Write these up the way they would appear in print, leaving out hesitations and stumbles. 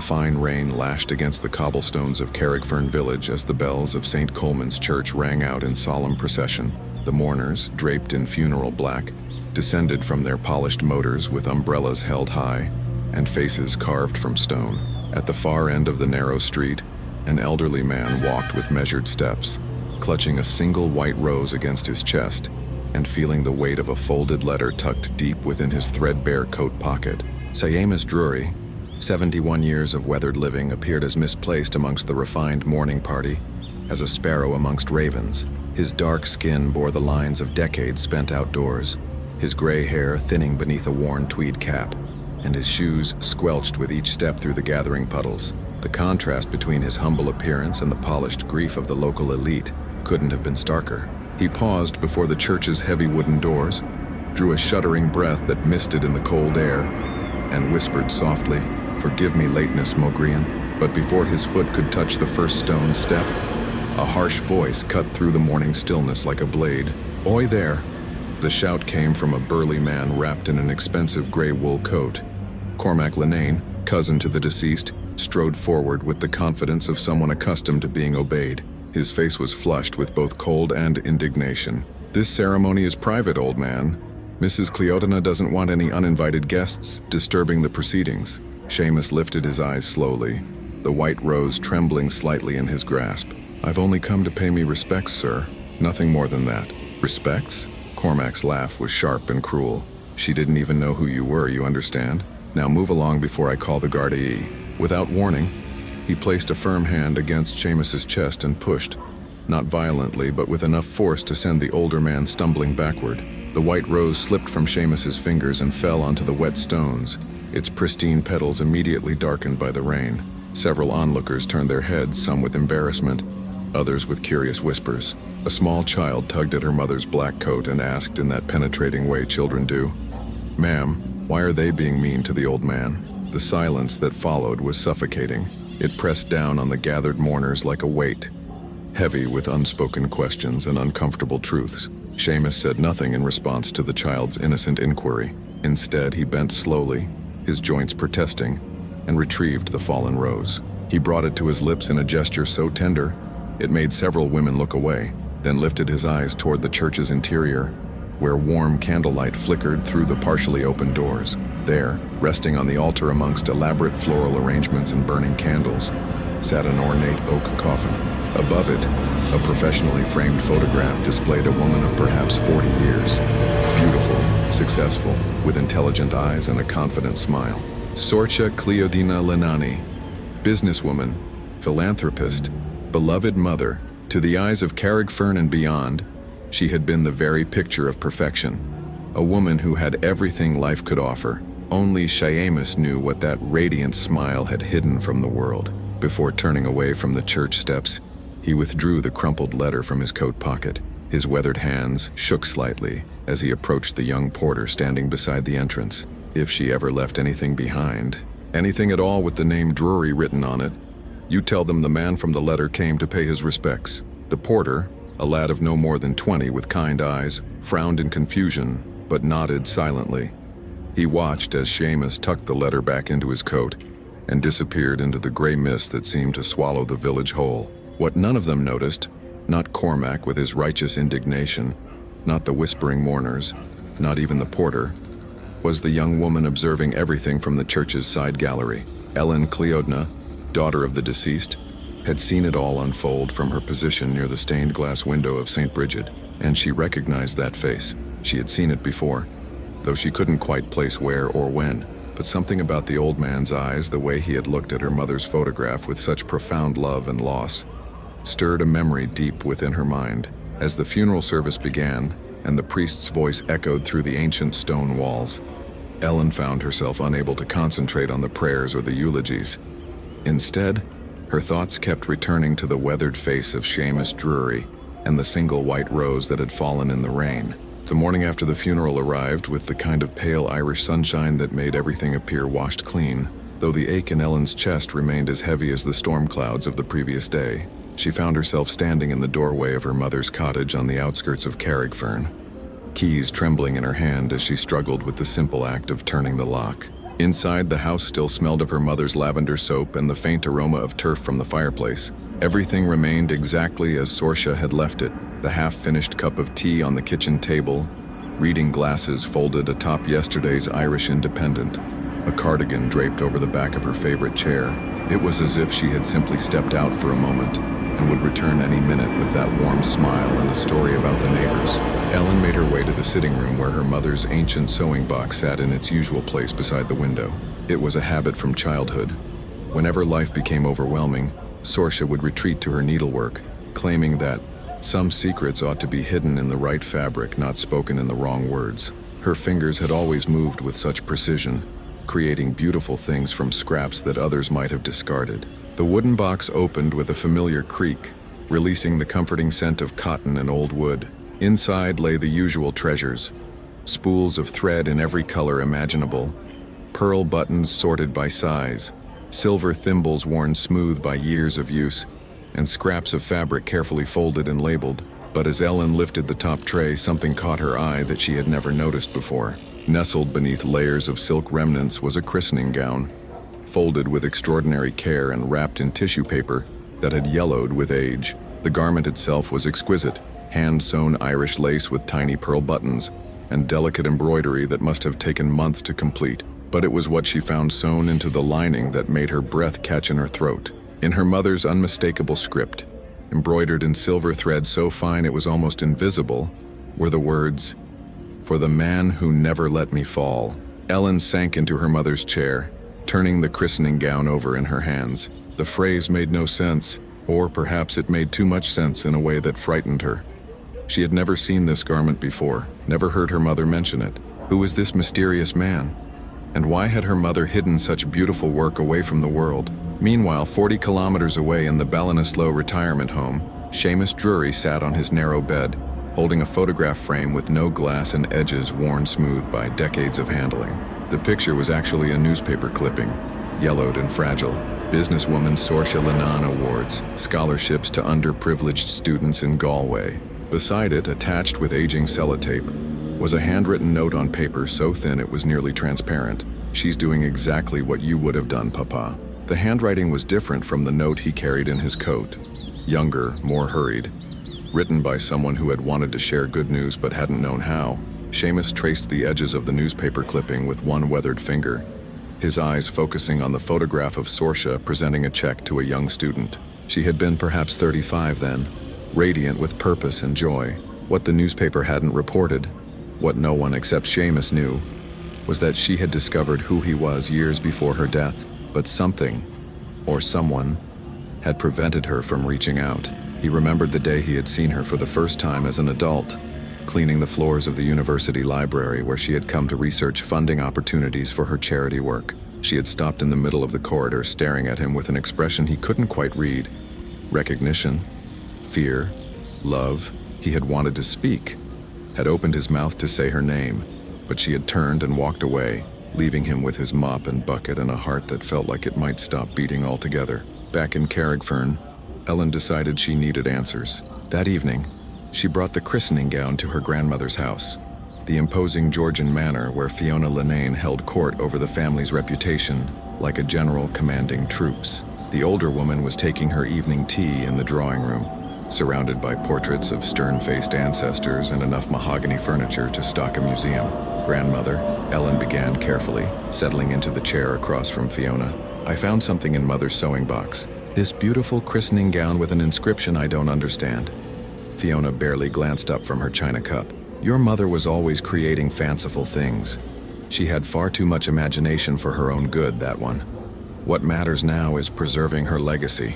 The fine rain lashed against the cobblestones of Carrickfern village as the bells of St. Coleman's Church rang out in solemn procession. The mourners, draped in funeral black, descended from their polished motors with umbrellas held high and faces carved from stone. At the far end of the narrow street, an elderly man walked with measured steps, clutching a single white rose against his chest and feeling the weight of a folded letter tucked deep within his threadbare coat pocket. Seamus Drury, 71 years of weathered living, appeared as misplaced amongst the refined mourning party as a sparrow amongst ravens. His dark skin bore the lines of decades spent outdoors, his gray hair thinning beneath a worn tweed cap, and his shoes squelched with each step through the gathering puddles. The contrast between his humble appearance and the polished grief of the local elite couldn't have been starker. He paused before the church's heavy wooden doors, drew a shuddering breath that misted in the cold air, and whispered softly, "Forgive me lateness, Mogrian." But before his foot could touch the first stone step, a harsh voice cut through the morning stillness like a blade. "Oi there!" The shout came from a burly man wrapped in an expensive gray wool coat. Cormac Linnane, cousin to the deceased, strode forward with the confidence of someone accustomed to being obeyed. His face was flushed with both cold and indignation. "This ceremony is private, old man. Mrs. Cleodina doesn't want any uninvited guests disturbing the proceedings." Seamus lifted his eyes slowly, the white rose trembling slightly in his grasp. "I've only come to pay me respects, sir. Nothing more than that." "Respects?" Cormac's laugh was sharp and cruel. "She didn't even know who you were, you understand? Now move along before I call the gardee." Without warning, he placed a firm hand against Seamus's chest and pushed, not violently but with enough force to send the older man stumbling backward. The white rose slipped from Seamus's fingers and fell onto the wet stones, its pristine petals immediately darkened by the rain. Several onlookers turned their heads, some with embarrassment, others with curious whispers. A small child tugged at her mother's black coat and asked in that penetrating way children do, "Ma'am, why are they being mean to the old man?" The silence that followed was suffocating. It pressed down on the gathered mourners like a weight, heavy with unspoken questions and uncomfortable truths. Seamus said nothing in response to the child's innocent inquiry. Instead, he bent slowly, his joints protesting, and retrieved the fallen rose. He brought it to his lips in a gesture so tender, it made several women look away, then lifted his eyes toward the church's interior, where warm candlelight flickered through the partially open doors. There, resting on the altar amongst elaborate floral arrangements and burning candles, sat an ornate oak coffin. Above it, a professionally framed photograph displayed a woman of perhaps 40 years. Beautiful, successful, with intelligent eyes and a confident smile. Sorcha Cleodina Linnane, businesswoman, philanthropist, beloved mother. To the eyes of Carrickfern and beyond, she had been the very picture of perfection. A woman who had everything life could offer. Only Seamus knew what that radiant smile had hidden from the world. Before turning away from the church steps, he withdrew the crumpled letter from his coat pocket. His weathered hands shook slightly as he approached the young porter standing beside the entrance. If she ever left anything behind, anything at all with the name Drury written on it, you tell them the man from the letter came to pay his respects. The porter, a lad of no more than 20 with kind eyes, frowned in confusion, but nodded silently. He watched as Seamus tucked the letter back into his coat and disappeared into the gray mist that seemed to swallow the village whole. What none of them noticed, not Cormac with his righteous indignation, not the whispering mourners, not even the porter, was the young woman observing everything from the church's side gallery. Ellen Cleodina, daughter of the deceased, had seen it all unfold from her position near the stained glass window of St. Bridget, and she recognized that face. She had seen it before, though she couldn't quite place where or when. But something about the old man's eyes, the way he had looked at her mother's photograph with such profound love and loss, stirred a memory deep within her mind. As the funeral service began, and the priest's voice echoed through the ancient stone walls, Ellen found herself unable to concentrate on the prayers or the eulogies. Instead, her thoughts kept returning to the weathered face of Seamus Drury and the single white rose that had fallen in the rain. The morning after the funeral arrived with the kind of pale Irish sunshine that made everything appear washed clean. Though the ache in Ellen's chest remained as heavy as the storm clouds of the previous day, she found herself standing in the doorway of her mother's cottage on the outskirts of Carrickfern, keys trembling in her hand as she struggled with the simple act of turning the lock. Inside, the house still smelled of her mother's lavender soap and the faint aroma of turf from the fireplace. Everything remained exactly as Sorcia had left it. The half-finished cup of tea on the kitchen table, reading glasses folded atop yesterday's Irish Independent, a cardigan draped over the back of her favorite chair. It was as if she had simply stepped out for a moment and would return any minute with that warm smile and a story about the neighbors. Ellen made her way to the sitting room where her mother's ancient sewing box sat in its usual place beside the window. It was a habit from childhood. Whenever life became overwhelming, Sorcia would retreat to her needlework, claiming that some secrets ought to be hidden in the right fabric, not spoken in the wrong words. Her fingers had always moved with such precision, creating beautiful things from scraps that others might have discarded. The wooden box opened with a familiar creak, releasing the comforting scent of cotton and old wood. Inside lay the usual treasures: spools of thread in every color imaginable, pearl buttons sorted by size, silver thimbles worn smooth by years of use, and scraps of fabric carefully folded and labeled. But as Ellen lifted the top tray, something caught her eye that she had never noticed before. Nestled beneath layers of silk remnants was a christening gown, folded with extraordinary care and wrapped in tissue paper that had yellowed with age. The garment itself was exquisite, hand-sewn Irish lace with tiny pearl buttons and delicate embroidery that must have taken months to complete. But it was what she found sewn into the lining that made her breath catch in her throat. In her mother's unmistakable script, embroidered in silver thread so fine it was almost invisible, were the words, "For the man who never let me fall." Ellen sank into her mother's chair, turning the christening gown over in her hands. The phrase made no sense, or perhaps it made too much sense in a way that frightened her. She had never seen this garment before, never heard her mother mention it. Who was this mysterious man? And why had her mother hidden such beautiful work away from the world? Meanwhile, 40 kilometers away in the Ballinasloe retirement home, Seamus Drury sat on his narrow bed, holding a photograph frame with no glass and edges worn smooth by decades of handling. The picture was actually a newspaper clipping, yellowed and fragile. Businesswoman Sorcia Lanán Awards, scholarships to underprivileged students in Galway. Beside it, attached with aging sellotape, was a handwritten note on paper so thin it was nearly transparent. "She's doing exactly what you would have done, Papa." The handwriting was different from the note he carried in his coat. Younger, more hurried. Written by someone who had wanted to share good news but hadn't known how. Seamus traced the edges of the newspaper clipping with one weathered finger, his eyes focusing on the photograph of Sorcia presenting a check to a young student. She had been perhaps 35 then, radiant with purpose and joy. What the newspaper hadn't reported, what no one except Seamus knew, was that she had discovered who he was years before her death. But something, or someone, had prevented her from reaching out. He remembered the day he had seen her for the first time as an adult, cleaning the floors of the university library where she had come to research funding opportunities for her charity work. She had stopped in the middle of the corridor, staring at him with an expression he couldn't quite read. Recognition, fear, love. He had wanted to speak, had opened his mouth to say her name, but she had turned and walked away, leaving him with his mop and bucket and a heart that felt like it might stop beating altogether. Back in Carrickfern, Ellen decided she needed answers. That evening, she brought the christening gown to her grandmother's house, the imposing Georgian manor where Fiona Linnane held court over the family's reputation, like a general commanding troops. The older woman was taking her evening tea in the drawing room, surrounded by portraits of stern-faced ancestors and enough mahogany furniture to stock a museum. "Grandmother," Ellen began carefully, settling into the chair across from Fiona, "I found something in Mother's sewing box. This beautiful christening gown with an inscription I don't understand." Fiona barely glanced up from her china cup. "Your mother was always creating fanciful things. She had far too much imagination for her own good, that one. What matters now is preserving her legacy,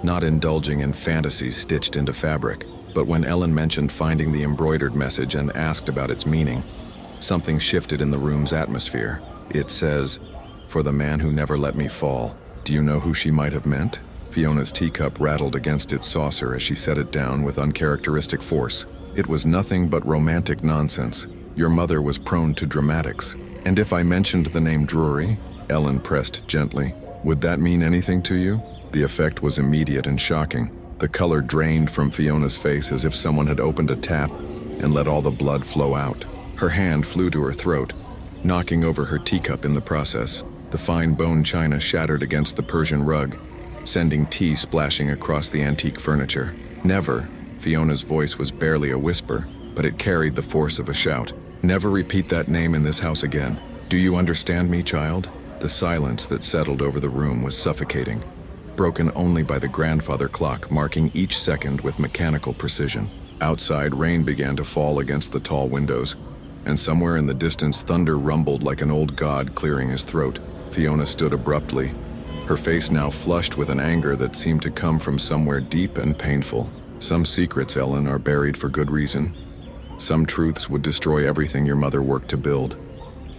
not indulging in fantasies stitched into fabric." But when Ellen mentioned finding the embroidered message and asked about its meaning, something shifted in the room's atmosphere. "It says, 'For the man who never let me fall.' Do you know who she might have meant?" Fiona's teacup rattled against its saucer as she set it down with uncharacteristic force. "It was nothing but romantic nonsense. Your mother was prone to dramatics." "And if I mentioned the name Drury?" Ellen pressed gently. "Would that mean anything to you?" The effect was immediate and shocking. The color drained from Fiona's face as if someone had opened a tap and let all the blood flow out. Her hand flew to her throat, knocking over her teacup in the process. The fine bone china shattered against the Persian rug, sending tea splashing across the antique furniture. Never, Fiona's voice was barely a whisper, but it carried the force of a shout. Never repeat that name in this house again. Do you understand me, child? The silence that settled over the room was suffocating, broken only by the grandfather clock marking each second with mechanical precision. Outside, rain began to fall against the tall windows, and somewhere in the distance thunder rumbled like an old god clearing his throat. Fiona stood abruptly, her face now flushed with an anger that seemed to come from somewhere deep and painful. Some secrets, Ellen, are buried for good reason. Some truths would destroy everything your mother worked to build.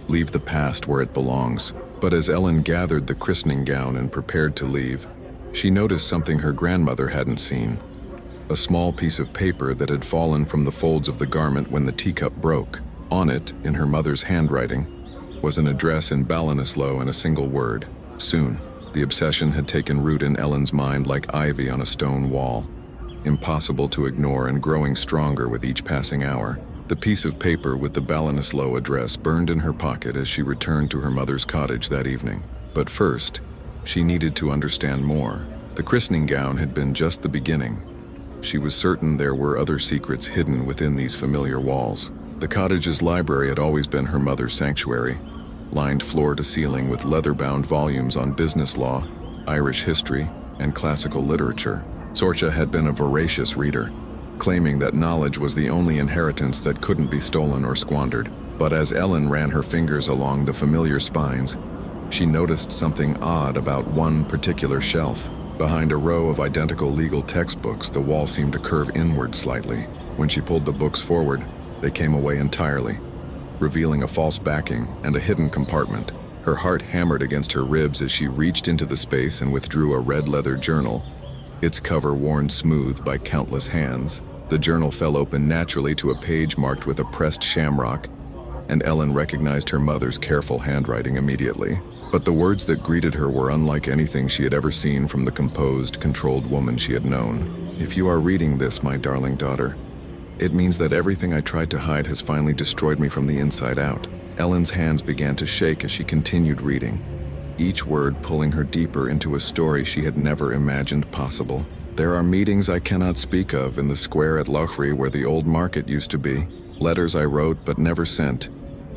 Leave the past where it belongs. But as Ellen gathered the christening gown and prepared to leave, she noticed something her grandmother hadn't seen. A small piece of paper that had fallen from the folds of the garment when the teacup broke. On it, in her mother's handwriting, was an address in Ballinasloe and a single word: soon. The obsession had taken root in Ellen's mind like ivy on a stone wall, impossible to ignore and growing stronger with each passing hour. The piece of paper with the Ballinasloe address burned in her pocket as she returned to her mother's cottage that evening. But first, she needed to understand more. The christening gown had been just the beginning. She was certain there were other secrets hidden within these familiar walls. The cottage's library had always been her mother's sanctuary, lined floor to ceiling with leather-bound volumes on business law, Irish history, and classical literature. Sorcha had been a voracious reader, claiming that knowledge was the only inheritance that couldn't be stolen or squandered. But as Ellen ran her fingers along the familiar spines, she noticed something odd about one particular shelf. Behind a row of identical legal textbooks, the wall seemed to curve inward slightly. When she pulled the books forward, they came away entirely, revealing a false backing and a hidden compartment. Her heart hammered against her ribs as she reached into the space and withdrew a red leather journal, its cover worn smooth by countless hands. The journal fell open naturally to a page marked with a pressed shamrock, and Ellen recognized her mother's careful handwriting immediately. But the words that greeted her were unlike anything she had ever seen from the composed, controlled woman she had known. If you are reading this, my darling daughter, it means that everything I tried to hide has finally destroyed me from the inside out. Ellen's hands began to shake as she continued reading, each word pulling her deeper into a story she had never imagined possible. There are meetings I cannot speak of in the square at Lochry where the old market used to be. Letters I wrote but never sent,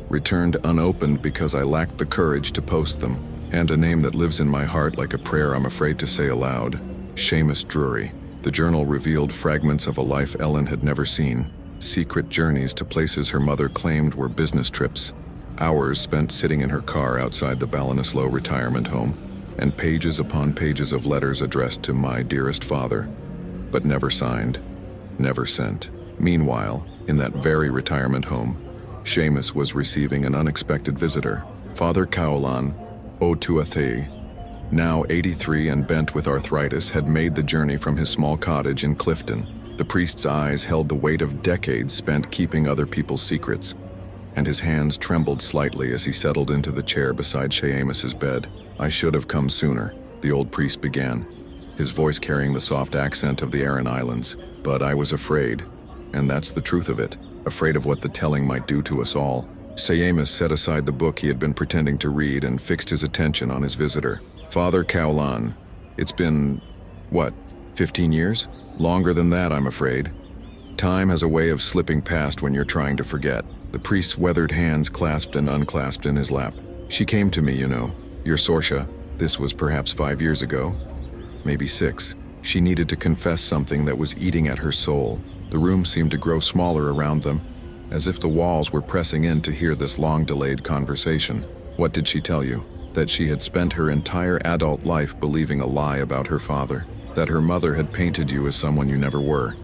returned unopened because I lacked the courage to post them. And a name that lives in my heart like a prayer I'm afraid to say aloud: Seamus Drury. The journal revealed fragments of a life Ellen had never seen, secret journeys to places her mother claimed were business trips, hours spent sitting in her car outside the Ballinasloe retirement home, and pages upon pages of letters addressed to my dearest father, but never signed, never sent. Meanwhile, in that very retirement home, Seamus was receiving an unexpected visitor. Father Cowlan O'Tuathe, now 83 and bent with arthritis, had made the journey from his small cottage in Clifton. The priest's eyes held the weight of decades spent keeping other people's secrets, and his hands trembled slightly as he settled into the chair beside Seamus's bed. I should have come sooner, the old priest began, his voice carrying the soft accent of the Aran Islands. But I was afraid, and that's the truth of it, afraid of what the telling might do to us all. Seamus set aside the book he had been pretending to read and fixed his attention on his visitor. Father Cowlan, it's been, 15 years? Longer than that, I'm afraid. Time has a way of slipping past when you're trying to forget. The priest's weathered hands clasped and unclasped in his lap. She came to me, you know, your Sorcha. This was perhaps 5 years ago, maybe 6. She needed to confess something that was eating at her soul. The room seemed to grow smaller around them, as if the walls were pressing in to hear this long-delayed conversation. What did she tell you? That she had spent her entire adult life believing a lie about her father, that her mother had painted you as someone you never were.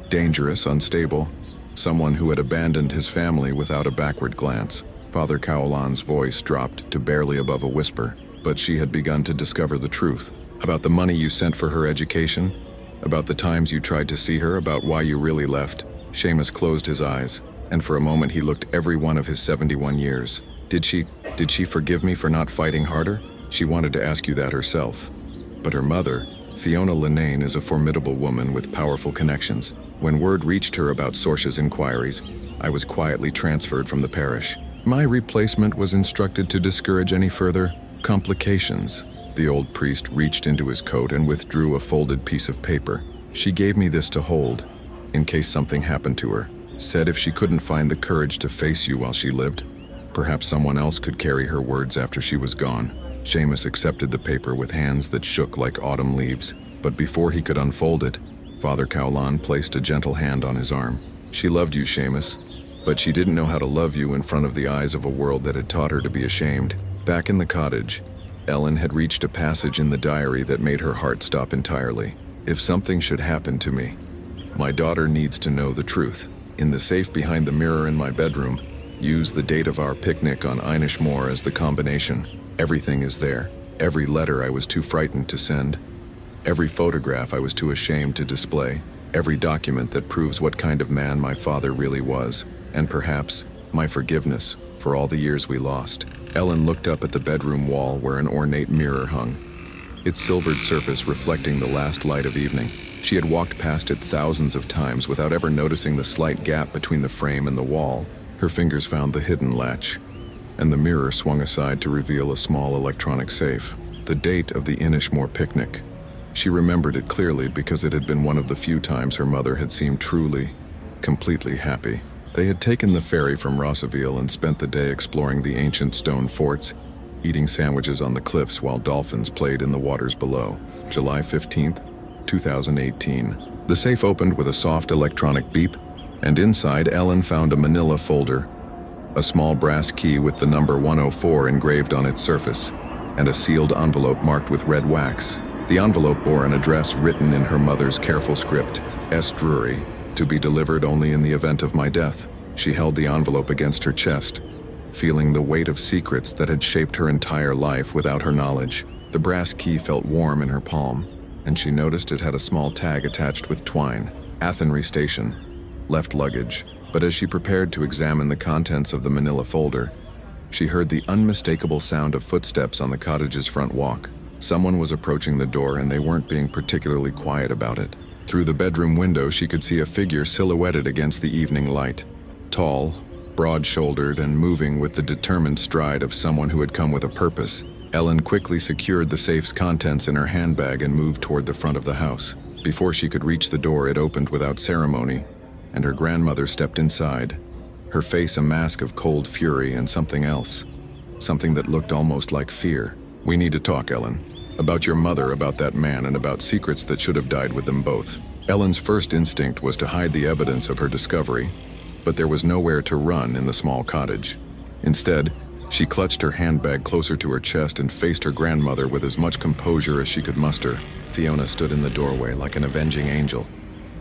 Dangerous, unstable, someone who had abandoned his family without a backward glance. Father Cowlan's voice dropped to barely above a whisper, but she had begun to discover the truth. About the money you sent for her education, about the times you tried to see her, about why you really left. Seamus closed his eyes, and for a moment he looked every one of his 71 years. Did she forgive me for not fighting harder? She wanted to ask you that herself. But her mother, Fiona Linnane, is a formidable woman with powerful connections. When word reached her about Sorcha's inquiries, I was quietly transferred from the parish. My replacement was instructed to discourage any further complications. The old priest reached into his coat and withdrew a folded piece of paper. She gave me this to hold, in case something happened to her. Said if she couldn't find the courage to face you while she lived, perhaps someone else could carry her words after she was gone. Seamus accepted the paper with hands that shook like autumn leaves, but before he could unfold it, Father Cowlan placed a gentle hand on his arm. She loved you, Seamus, but she didn't know how to love you in front of the eyes of a world that had taught her to be ashamed. Back in the cottage, Ellen had reached a passage in the diary that made her heart stop entirely. If something should happen to me, my daughter needs to know the truth. In the safe behind the mirror in my bedroom, use the date of our picnic on Inish Moor as the combination. Everything is there. Every letter I was too frightened to send. Every photograph I was too ashamed to display. Every document that proves what kind of man my father really was. And perhaps, my forgiveness for all the years we lost. Ellen looked up at the bedroom wall where an ornate mirror hung, its silvered surface reflecting the last light of evening. She had walked past it thousands of times without ever noticing the slight gap between the frame and the wall. Her fingers found the hidden latch, and the mirror swung aside to reveal a small electronic safe. The date of the Inishmore picnic. She remembered it clearly because it had been one of the few times her mother had seemed truly, completely happy. They had taken the ferry from Rossaville and spent the day exploring the ancient stone forts, eating sandwiches on the cliffs while dolphins played in the waters below. July 15th, 2018. The safe opened with a soft electronic beep, and inside Ellen found a manila folder, a small brass key with the number 104 engraved on its surface, and a sealed envelope marked with red wax. The envelope bore an address written in her mother's careful script, S. Drury, to be delivered only in the event of my death. She held the envelope against her chest, feeling the weight of secrets that had shaped her entire life without her knowledge. The brass key felt warm in her palm, and she noticed it had a small tag attached with twine. Athenry Station. Left luggage. But as she prepared to examine the contents of the manila folder, she heard the unmistakable sound of footsteps on the cottage's front walk. Someone was approaching the door, and they weren't being particularly quiet about it. Through the bedroom window, she could see a figure silhouetted against the evening light. Tall, broad-shouldered, and moving with the determined stride of someone who had come with a purpose. Ellen quickly secured the safe's contents in her handbag and moved toward the front of the house. Before she could reach the door, it opened without ceremony, and her grandmother stepped inside, her face a mask of cold fury and something else, something that looked almost like fear. "We need to talk, Ellen. About your mother, about that man, and about secrets that should have died with them both." Ellen's first instinct was to hide the evidence of her discovery, but there was nowhere to run in the small cottage. Instead, she clutched her handbag closer to her chest and faced her grandmother with as much composure as she could muster. Fiona stood in the doorway like an avenging angel,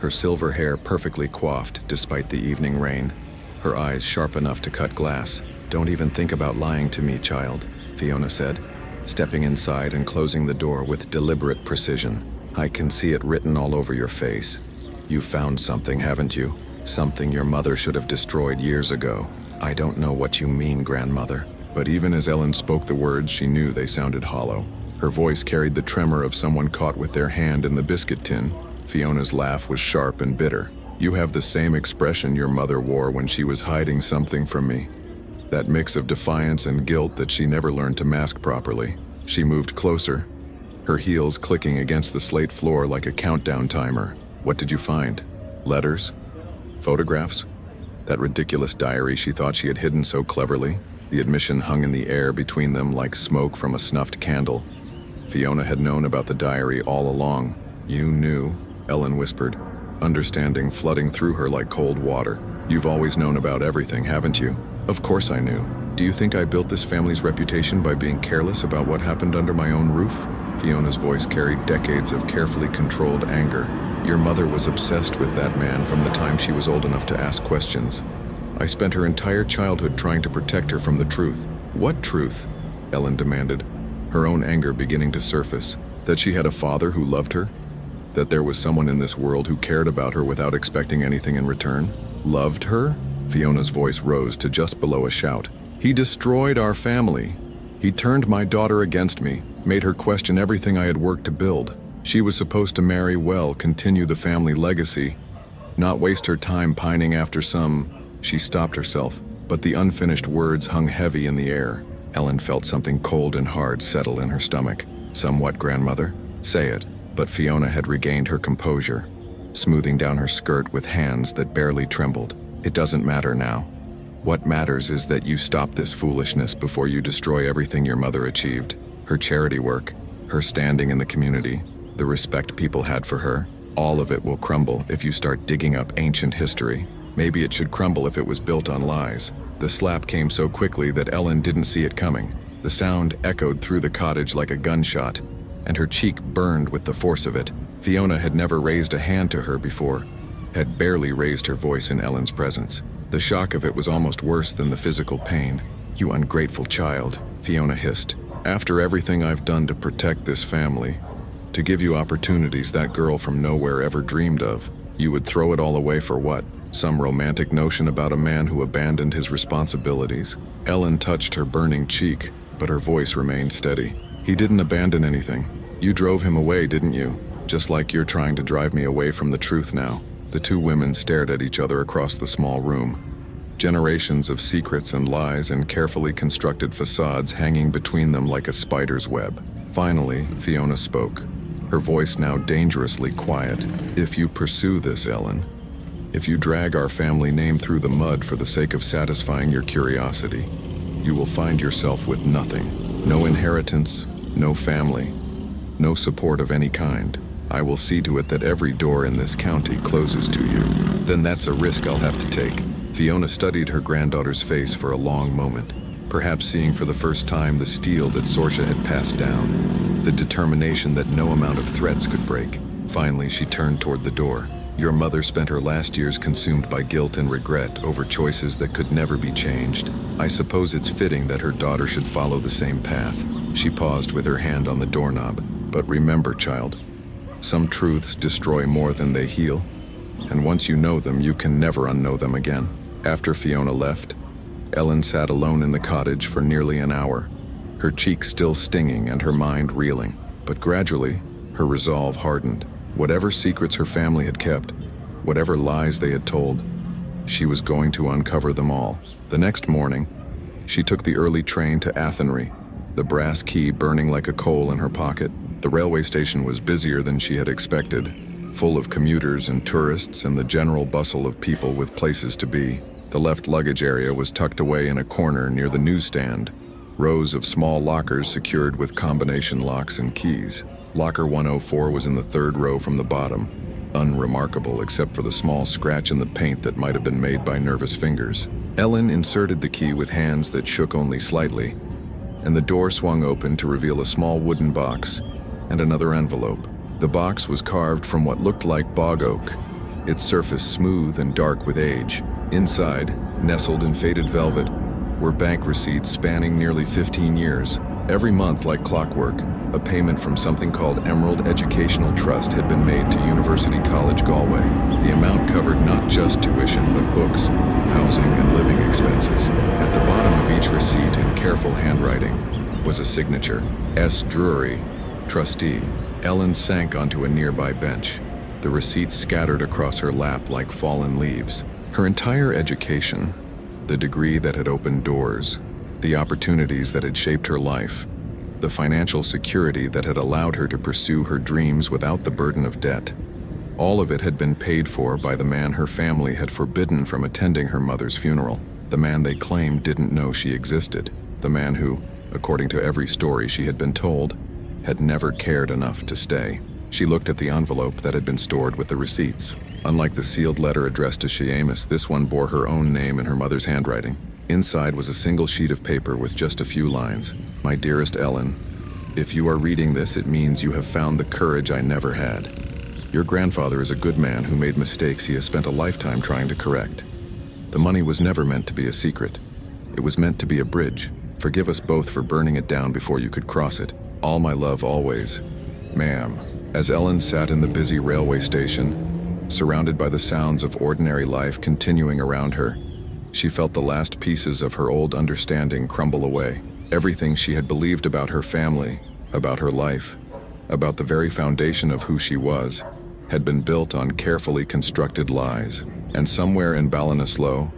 her silver hair perfectly coiffed despite the evening rain, her eyes sharp enough to cut glass. "Don't even think about lying to me, child," Fiona said, stepping inside and closing the door with deliberate precision. "I can see it written all over your face. You found something, haven't you? Something your mother should have destroyed years ago." "I don't know what you mean, grandmother." But even as Ellen spoke the words, she knew they sounded hollow. Her voice carried the tremor of someone caught with their hand in the biscuit tin. Fiona's laugh was sharp and bitter. "You have the same expression your mother wore when she was hiding something from me. That mix of defiance and guilt that she never learned to mask properly." She moved closer, her heels clicking against the slate floor like a countdown timer. "What did you find? Letters? Photographs? That ridiculous diary she thought she had hidden so cleverly?" The admission hung in the air between them like smoke from a snuffed candle. Fiona had known about the diary all along. "You knew," Ellen whispered, understanding flooding through her like cold water. "You've always known about everything, haven't you?" "Of course I knew. Do you think I built this family's reputation by being careless about what happened under my own roof?" Fiona's voice carried decades of carefully controlled anger. "Your mother was obsessed with that man from the time she was old enough to ask questions. I spent her entire childhood trying to protect her from the truth." "What truth?" Ellen demanded, her own anger beginning to surface. That she had a father who loved her? That there was someone in this world who cared about her without expecting anything in return? Loved her? Fiona's voice rose to just below a shout. "He destroyed our family. He turned my daughter against me, made her question everything I had worked to build. She was supposed to marry well, continue the family legacy, not waste her time pining after some..." She stopped herself, But the unfinished words hung heavy in the air. Ellen felt something cold and hard settle in her stomach. Somewhat, grandmother? Say it. But Fiona had regained her composure, smoothing down her skirt with hands that barely trembled. It doesn't matter now. What matters is that you stop this foolishness before you destroy everything your mother achieved. Her charity work, her standing in the community, the respect people had for her. All of it will crumble if you start digging up ancient history. Maybe it should crumble if it was built on lies. The slap came so quickly that Ellen didn't see it coming. The sound echoed through the cottage like a gunshot, and her cheek burned with the force of it. Fiona had never raised a hand to her before, had barely raised her voice in Ellen's presence. The shock of it was almost worse than the physical pain. "You ungrateful child," Fiona hissed. "After everything I've done to protect this family, to give you opportunities that girl from nowhere ever dreamed of, you would throw it all away for what? Some romantic notion about a man who abandoned his responsibilities?" Ellen touched her burning cheek, but her voice remained steady. "He didn't abandon anything. You drove him away, didn't you? Just like you're trying to drive me away from the truth now." The two women stared at each other across the small room. Generations of secrets and lies and carefully constructed facades hanging between them like a spider's web. Finally, Fiona spoke, her voice now dangerously quiet. "If you pursue this, Ellen, if you drag our family name through the mud for the sake of satisfying your curiosity, you will find yourself with nothing. No inheritance, no family, no support of any kind. I will see to it that every door in this county closes to you." "Then that's a risk I'll have to take." Fiona studied her granddaughter's face for a long moment, perhaps seeing for the first time the steel that Sorcia had passed down, the determination that no amount of threats could break. Finally, she turned toward the door. "Your mother spent her last years consumed by guilt and regret over choices that could never be changed. I suppose it's fitting that her daughter should follow the same path." She paused with her hand on the doorknob. "But remember, child, some truths destroy more than they heal, and once you know them, you can never unknow them again." After Fiona left, Ellen sat alone in the cottage for nearly an hour, her cheeks still stinging and her mind reeling. But gradually, her resolve hardened. Whatever secrets her family had kept, whatever lies they had told, she was going to uncover them all. The next morning, she took the early train to Athenry, the brass key burning like a coal in her pocket. The railway station was busier than she had expected, full of commuters and tourists and the general bustle of people with places to be. The left luggage area was tucked away in a corner near the newsstand, rows of small lockers secured with combination locks and keys. Locker 104 was in the third row from the bottom, unremarkable except for the small scratch in the paint that might have been made by nervous fingers. Ellen inserted the key with hands that shook only slightly, and the door swung open to reveal a small wooden box and another envelope. The box was carved from what looked like bog oak, its surface smooth and dark with age. Inside, nestled in faded velvet, were bank receipts spanning nearly 15 years. Every month, like clockwork, a payment from something called Emerald Educational Trust had been made to University College Galway. The amount covered not just tuition but books, housing, and living expenses. At the bottom of each receipt, in careful handwriting, was a signature: S. Drury, Trustee. Ellen sank onto a nearby bench, the receipts scattered across her lap like fallen leaves. Her entire education, the degree that had opened doors, the opportunities that had shaped her life, the financial security that had allowed her to pursue her dreams without the burden of debt, all of it had been paid for by the man her family had forbidden from attending her mother's funeral, the man they claimed didn't know she existed, the man who, according to every story she had been told, had never cared enough to stay. She looked at the envelope that had been stored with the receipts. Unlike the sealed letter addressed to Seamus, this one bore her own name in her mother's handwriting. Inside was a single sheet of paper with just a few lines. "My dearest Ellen, if you are reading this, it means you have found the courage I never had. Your grandfather is a good man who made mistakes he has spent a lifetime trying to correct. The money was never meant to be a secret. It was meant to be a bridge. Forgive us both for burning it down before you could cross it. All my love always, ma'am." As Ellen sat in the busy railway station, surrounded by the sounds of ordinary life continuing around her, she felt the last pieces of her old understanding crumble away. Everything she had believed about her family, about her life, about the very foundation of who she was, had been built on carefully constructed lies. And somewhere in Ballinasloe,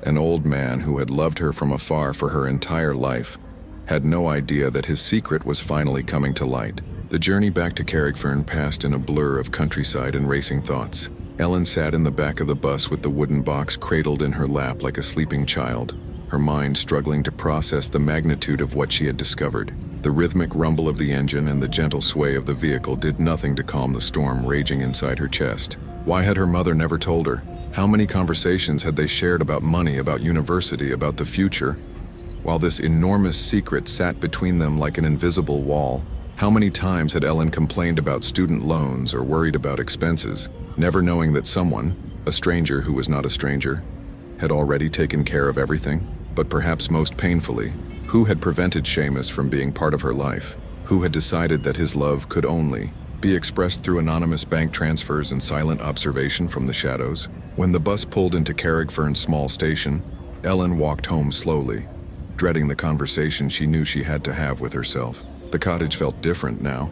An old man who had loved her from afar for her entire life had no idea that his secret was finally coming to light. The journey back to Carrickfern passed in a blur of countryside and racing thoughts. Ellen sat in the back of the bus with the wooden box cradled in her lap like a sleeping child, her mind struggling to process the magnitude of what she had discovered. The rhythmic rumble of the engine and the gentle sway of the vehicle did nothing to calm the storm raging inside her chest. Why had her mother never told her? How many conversations had they shared about money, about university, about the future, while this enormous secret sat between them like an invisible wall? How many times had Ellen complained about student loans or worried about expenses, never knowing that someone, a stranger who was not a stranger, had already taken care of everything? But perhaps most painfully, who had prevented Seamus from being part of her life? Who had decided that his love could only be expressed through anonymous bank transfers and silent observation from the shadows? When the bus pulled into Carrickfern's small station, Ellen walked home slowly, dreading the conversation she knew she had to have with herself. The cottage felt different now,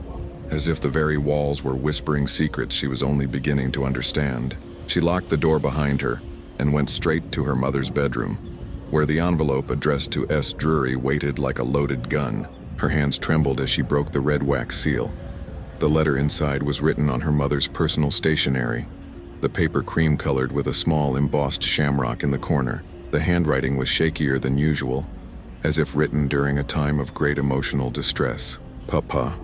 as if the very walls were whispering secrets she was only beginning to understand. She locked the door behind her and went straight to her mother's bedroom, where the envelope addressed to S. Drury waited like a loaded gun. Her hands trembled as she broke the red wax seal. The letter inside was written on her mother's personal stationery, the paper cream-colored with a small embossed shamrock in the corner. The handwriting was shakier than usual, as if written during a time of great emotional distress. "Papa,"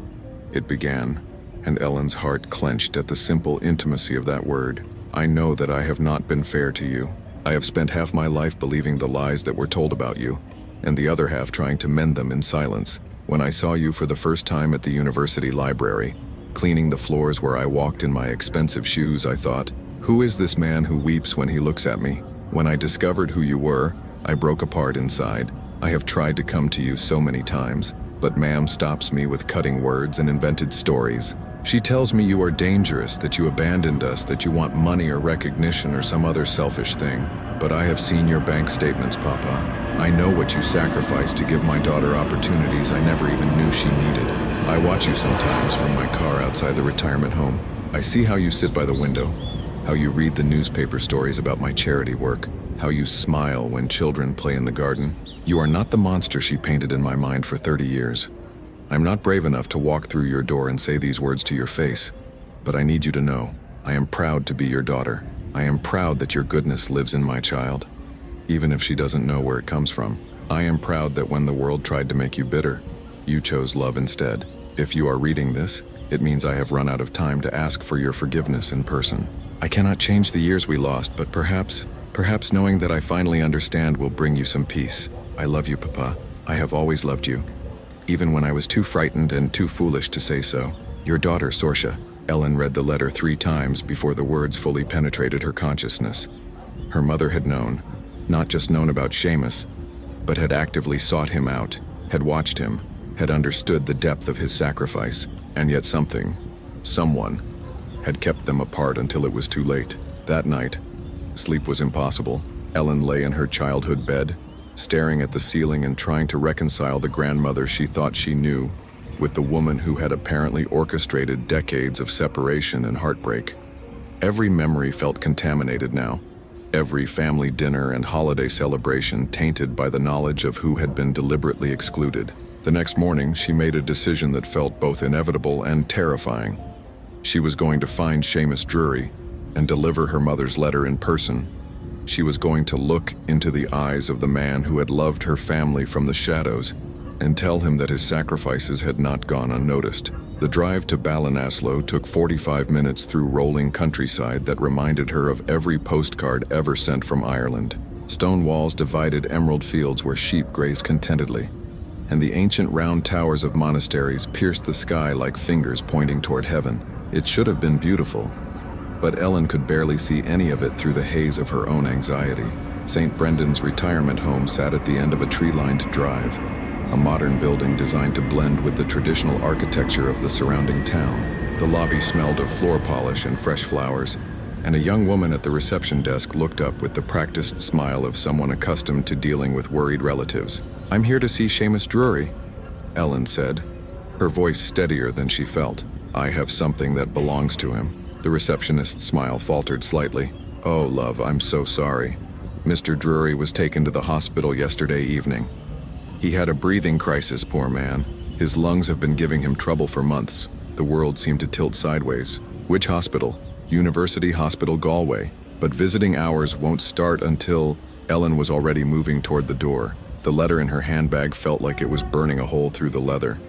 it began, and Ellen's heart clenched at the simple intimacy of that word. "I know that I have not been fair to you. I have spent half my life believing the lies that were told about you, and the other half trying to mend them in silence. When I saw you for the first time at the university library, cleaning the floors where I walked in my expensive shoes, I thought, who is this man who weeps when he looks at me? When I discovered who you were, I broke apart inside. I have tried to come to you so many times, but Ma'am stops me with cutting words and invented stories. She tells me you are dangerous, that you abandoned us, that you want money or recognition or some other selfish thing. But I have seen your bank statements, Papa. I know what you sacrificed to give my daughter opportunities I never even knew she needed. I watch you sometimes from my car outside the retirement home. I see how you sit by the window, how you read the newspaper stories about my charity work, how you smile when children play in the garden. You are not the monster she painted in my mind for 30 years. I'm not brave enough to walk through your door and say these words to your face, but I need you to know, I am proud to be your daughter. I am proud that your goodness lives in my child, even if she doesn't know where it comes from. I am proud that when the world tried to make you bitter, you chose love instead. If you are reading this, it means I have run out of time to ask for your forgiveness in person. I cannot change the years we lost, but perhaps knowing that I finally understand will bring you some peace. I love you, Papa. I have always loved you, even when I was too frightened and too foolish to say so. Your daughter, Sorcia." Ellen read the letter 3 times before the words fully penetrated her consciousness. Her mother had known, not just known about Seamus, but had actively sought him out, had watched him, had understood the depth of his sacrifice, and yet someone, had kept them apart until it was too late. That night, sleep was impossible. Ellen lay in her childhood bed, staring at the ceiling and trying to reconcile the grandmother she thought she knew with the woman who had apparently orchestrated decades of separation and heartbreak. Every memory felt contaminated now, every family dinner and holiday celebration tainted by the knowledge of who had been deliberately excluded. The next morning, she made a decision that felt both inevitable and terrifying. She was going to find Seamus Drury and deliver her mother's letter in person. She was going to look into the eyes of the man who had loved her family from the shadows and tell him that his sacrifices had not gone unnoticed. The drive to Ballinasloe took 45 minutes through rolling countryside that reminded her of every postcard ever sent from Ireland. Stone walls divided emerald fields where sheep grazed contentedly, and the ancient round towers of monasteries pierced the sky like fingers pointing toward heaven. It should have been beautiful, but Ellen could barely see any of it through the haze of her own anxiety. St. Brendan's retirement home sat at the end of a tree-lined drive, a modern building designed to blend with the traditional architecture of the surrounding town. The lobby smelled of floor polish and fresh flowers, and a young woman at the reception desk looked up with the practiced smile of someone accustomed to dealing with worried relatives. "I'm here to see Seamus Drury," Ellen said, her voice steadier than she felt. "I have something that belongs to him." The receptionist's smile faltered slightly. "Oh, love, I'm so sorry. Mr. Drury was taken to the hospital yesterday evening. He had a breathing crisis, poor man. His lungs have been giving him trouble for months. The world seemed to tilt sideways. Which hospital? University Hospital Galway. But visiting hours won't start until... Ellen was already moving toward the door. The letter in her handbag felt like it was burning a hole through the leather,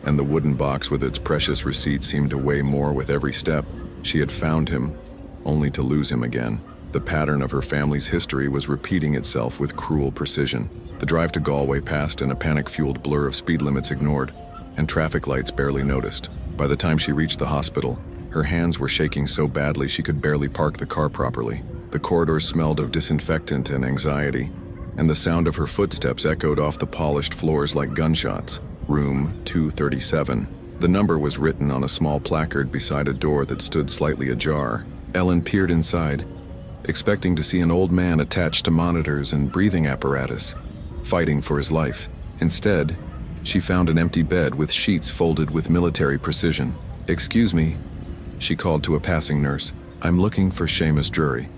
and the wooden box with its precious receipt seemed to weigh more with every step. She had found him, only to lose him again. The pattern of her family's history was repeating itself with cruel precision. The drive to Galway passed in a panic-fueled blur of speed limits ignored, and traffic lights barely noticed. By the time she reached the hospital, her hands were shaking so badly she could barely park the car properly. The corridors smelled of disinfectant and anxiety, and the sound of her footsteps echoed off the polished floors like gunshots. Room 237. The number was written on a small placard beside a door that stood slightly ajar. Ellen peered inside, expecting to see an old man attached to monitors and breathing apparatus, fighting for his life. Instead, she found an empty bed with sheets folded with military precision. "Excuse me," she called to a passing nurse. "I'm looking for Seamus Drury.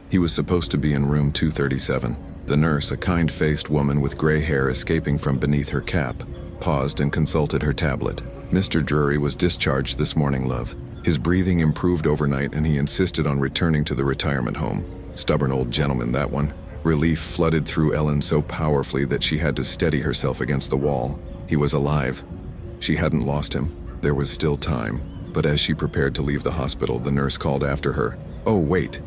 He was supposed to be in room 237. The nurse, a kind-faced woman with gray hair escaping from beneath her cap, paused and consulted her tablet. "Mr. Drury was discharged this morning, love. His breathing improved overnight and he insisted on returning to the retirement home." Stubborn old gentleman, that one. Relief flooded through Ellen so powerfully that she had to steady herself against the wall. He was alive. She hadn't lost him. There was still time. But as she prepared to leave the hospital, the nurse called after her. "Oh, wait.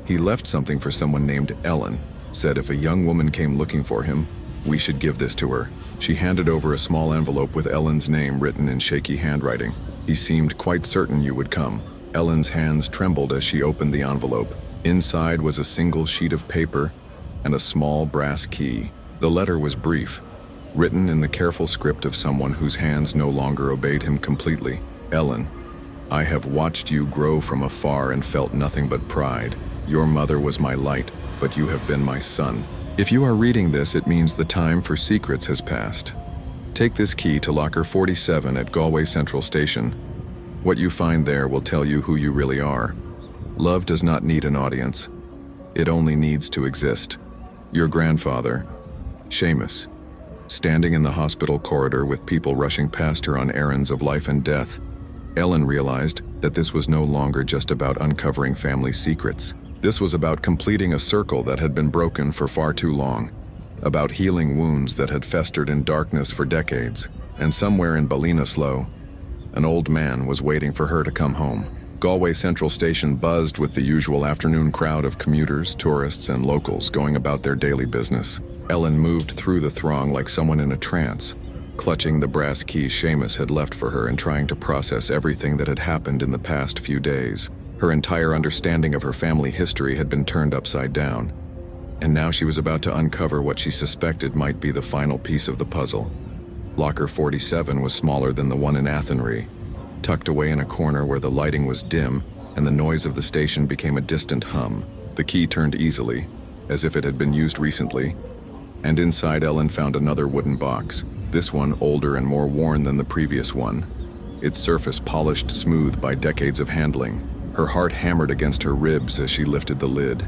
He left something for someone named Ellen. Said if a young woman came looking for him, we should give this to her." She handed over a small envelope with Ellen's name written in shaky handwriting. "He seemed quite certain you would come." Ellen's hands trembled as she opened the envelope. Inside was a single sheet of paper and a small brass key. The letter was brief, written in the careful script of someone whose hands no longer obeyed him completely. "Ellen, I have watched you grow from afar and felt nothing but pride. Your mother was my light, but you have been my sun. If you are reading this, it means the time for secrets has passed. Take this key to locker 47 at Galway Central Station. What you find there will tell you who you really are. Love does not need an audience. It only needs to exist. Your grandfather, Seamus." Standing in the hospital corridor with people rushing past her on errands of life and death, Ellen realized that this was no longer just about uncovering family secrets. This was about completing a circle that had been broken for far too long, about healing wounds that had festered in darkness for decades. And somewhere in Ballinasloe, an old man was waiting for her to come home. Galway Central Station buzzed with the usual afternoon crowd of commuters, tourists, and locals going about their daily business. Ellen moved through the throng like someone in a trance, clutching the brass key Seamus had left for her and trying to process everything that had happened in the past few days. Her entire understanding of her family history had been turned upside down, and now she was about to uncover what she suspected might be the final piece of the puzzle. Locker 47 was smaller than the one in Athenry, tucked away in a corner where the lighting was dim and the noise of the station became a distant hum. The key turned easily, as if it had been used recently, and inside Ellen found another wooden box, this one older and more worn than the previous one, its surface polished smooth by decades of handling. Her heart hammered against her ribs as she lifted the lid.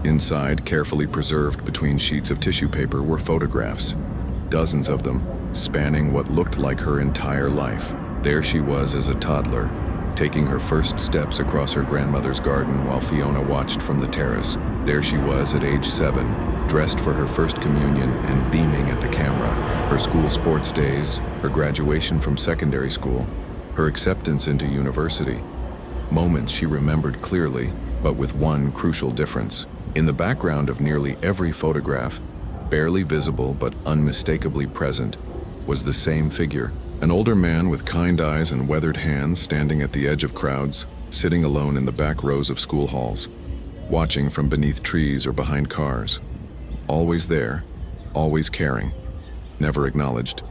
Inside, carefully preserved between sheets of tissue paper, were photographs, dozens of them, spanning what looked like her entire life. There she was as a toddler, taking her first steps across her grandmother's garden while Fiona watched from the terrace. There she was at age 7, dressed for her first communion and beaming at the camera. Her school sports days, her graduation from secondary school, her acceptance into university. Moments she remembered clearly, but with one crucial difference. In the background of nearly every photograph, barely visible but unmistakably present, was the same figure. An older man with kind eyes and weathered hands standing at the edge of crowds, sitting alone in the back rows of school halls, watching from beneath trees or behind cars. Always there, always caring, never acknowledged.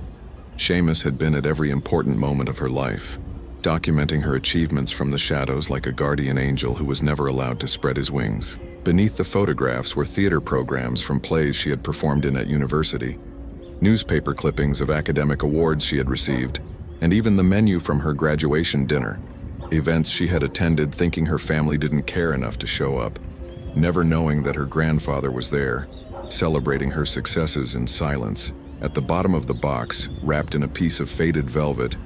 Seamus had been at every important moment of her life, documenting her achievements from the shadows like a guardian angel who was never allowed to spread his wings. Beneath the photographs were theater programs from plays she had performed in at university, newspaper clippings of academic awards she had received, and even the menu from her graduation dinner, events she had attended thinking her family didn't care enough to show up. never knowing that her grandfather was there, celebrating her successes in silence. At the bottom of the box, wrapped in a piece of faded velvet,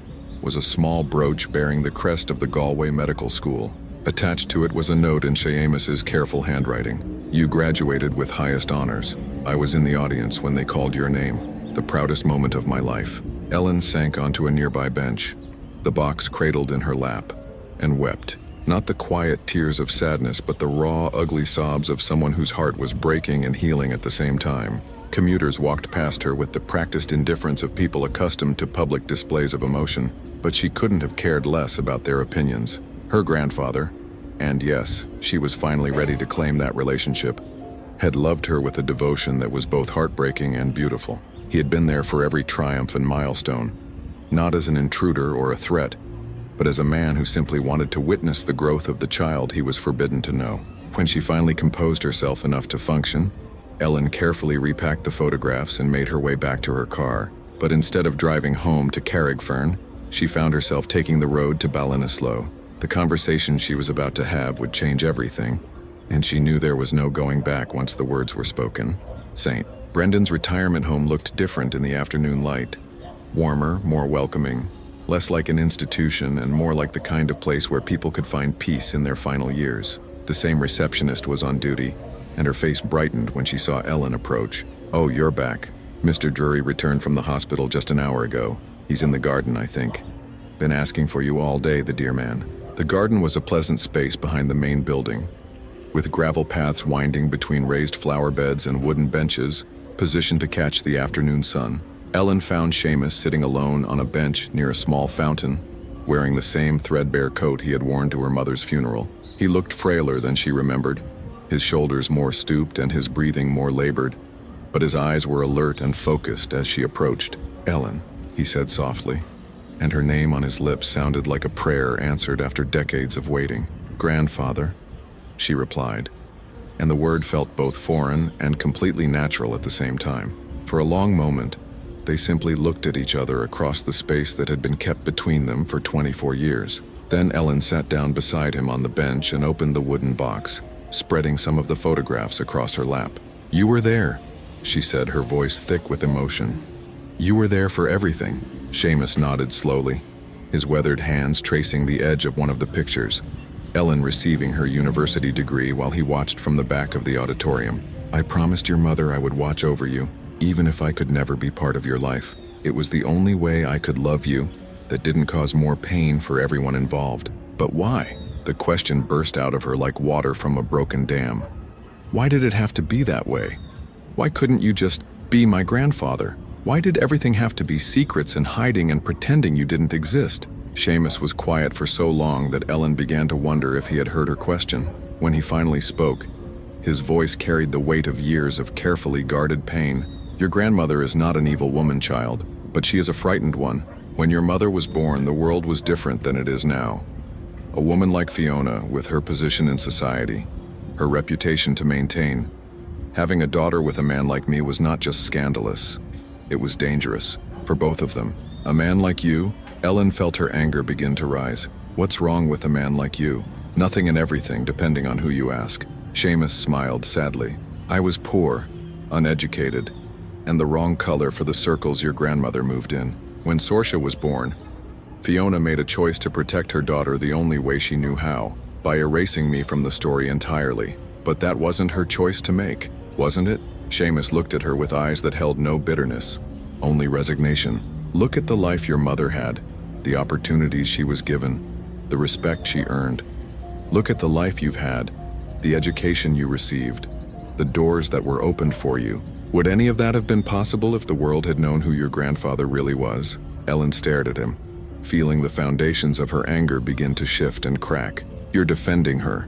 was a small brooch bearing the crest of the Galway Medical School. Attached to it was a note in Seamus's careful handwriting. "You graduated with highest honors. I was in the audience when they called your name. The proudest moment of my life." Ellen sank onto a nearby bench, the box cradled in her lap, and wept. Not the quiet tears of sadness, but the raw, ugly sobs of someone whose heart was breaking and healing at the same time. Commuters walked past her with the practiced indifference of people accustomed to public displays of emotion, but she couldn't have cared less about their opinions. Her grandfather, and yes, she was finally ready to claim that relationship, had loved her with a devotion that was both heartbreaking and beautiful. He had been there for every triumph and milestone, not as an intruder or a threat, but as a man who simply wanted to witness the growth of the child he was forbidden to know. When she finally composed herself enough to function, Ellen carefully repacked the photographs and made her way back to her car. But instead of driving home to Carrickfern, she found herself taking the road to Ballinasloe. The conversation she was about to have would change everything, and she knew there was no going back once the words were spoken. St. Brendan's retirement home looked different in the afternoon light. Warmer, more welcoming, less like an institution and more like the kind of place where people could find peace in their final years. The same receptionist was on duty, and her face brightened when she saw Ellen approach. "Oh, you're back. Mr. Drury returned from the hospital just an hour ago. He's in the garden, I think. Been asking for you all day, the dear man." The garden was a pleasant space behind the main building, with gravel paths winding between raised flower beds and wooden benches, positioned to catch the afternoon sun. Ellen found Seamus sitting alone on a bench near a small fountain, wearing the same threadbare coat he had worn to her mother's funeral. He looked frailer than she remembered, his shoulders more stooped and his breathing more labored, but his eyes were alert and focused as she approached. "Ellen," he said softly, and her name on his lips sounded like a prayer answered after decades of waiting. "Grandfather," she replied, and the word felt both foreign and completely natural at the same time. For a long moment, they simply looked at each other across the space that had been kept between them for 24 years. Then Ellen sat down beside him on the bench and opened the wooden box, spreading some of the photographs across her lap. "You were there," she said, her voice thick with emotion. "You were there for everything." Seamus nodded slowly, his weathered hands tracing the edge of one of the pictures. Ellen receiving her university degree while he watched from the back of the auditorium. "I promised your mother I would watch over you, even if I could never be part of your life. It was the only way I could love you that didn't cause more pain for everyone involved." "But why?" The question burst out of her like water from a broken dam. "Why did it have to be that way? Why couldn't you just be my grandfather? Why did everything have to be secrets and hiding and pretending you didn't exist?" Seamus was quiet for so long that Ellen began to wonder if he had heard her question. When he finally spoke, his voice carried the weight of years of carefully guarded pain. "Your grandmother is not an evil woman, child, but she is a frightened one. When your mother was born, the world was different than it is now. A woman like Fiona, with her position in society, her reputation to maintain, having a daughter with a man like me was not just scandalous. It was dangerous, for both of them. A man like you?" Ellen felt her anger begin to rise. "What's wrong with a man like you?" "Nothing and everything, depending on who you ask." Seamus smiled sadly. "I was poor, uneducated, and the wrong color for the circles your grandmother moved in. When Sorcia was born, Fiona made a choice to protect her daughter the only way she knew how, by erasing me from the story entirely. But that wasn't her choice to make, wasn't it?" Seamus looked at her with eyes that held no bitterness, only resignation. "Look at the life your mother had, the opportunities she was given, the respect she earned. Look at the life you've had, the education you received, the doors that were opened for you. Would any of that have been possible if the world had known who your grandfather really was?" Ellen stared at him, feeling the foundations of her anger begin to shift and crack. "You're defending her.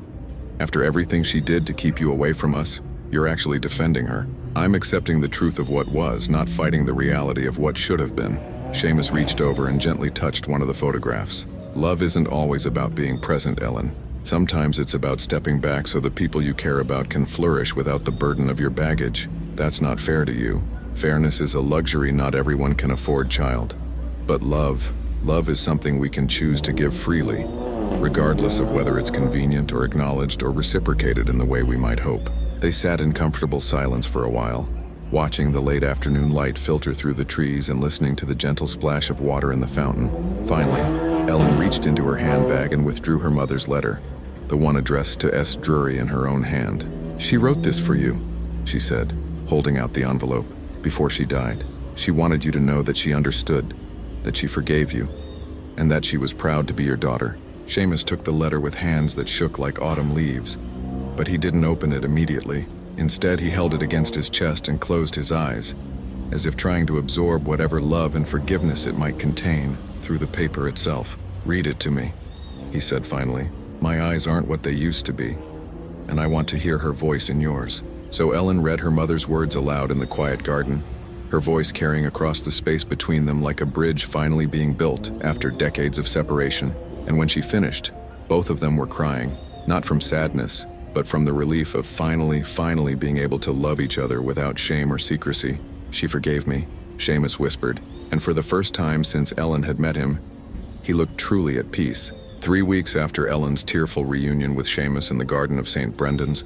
After everything she did to keep you away from us, you're actually defending her." "I'm accepting the truth of what was, not fighting the reality of what should have been." Seamus reached over and gently touched one of the photographs. "Love isn't always about being present, Ellen. Sometimes it's about stepping back so the people you care about can flourish without the burden of your baggage. That's not fair to you. Fairness is a luxury not everyone can afford, child. But love is something we can choose to give freely. regardless of whether it's convenient or acknowledged or reciprocated in the way we might hope. They sat in comfortable silence for a while, watching the late afternoon light filter through the trees and listening to the gentle splash of water in the fountain. Finally, Ellen reached into her handbag and withdrew her mother's letter, the one addressed to S. Drury in her own hand. "She wrote this for you," she said, holding out the envelope. "Before she died, she wanted you to know that she understood, that she forgave you, and that she was proud to be your daughter." Seamus took the letter with hands that shook like autumn leaves, but he didn't open it immediately. Instead, he held it against his chest and closed his eyes, as if trying to absorb whatever love and forgiveness it might contain through the paper itself. "Read it to me," he said finally. "My eyes aren't what they used to be, and I want to hear her voice in yours." So Ellen read her mother's words aloud in the quiet garden, her voice carrying across the space between them like a bridge finally being built after decades of separation. And when she finished, both of them were crying, not from sadness, but from the relief of finally being able to love each other without shame or secrecy. "She forgave me," Seamus whispered, and for the first time since Ellen had met him, he looked truly at peace. 3 weeks after Ellen's tearful reunion with Seamus in the garden of St. Brendan's,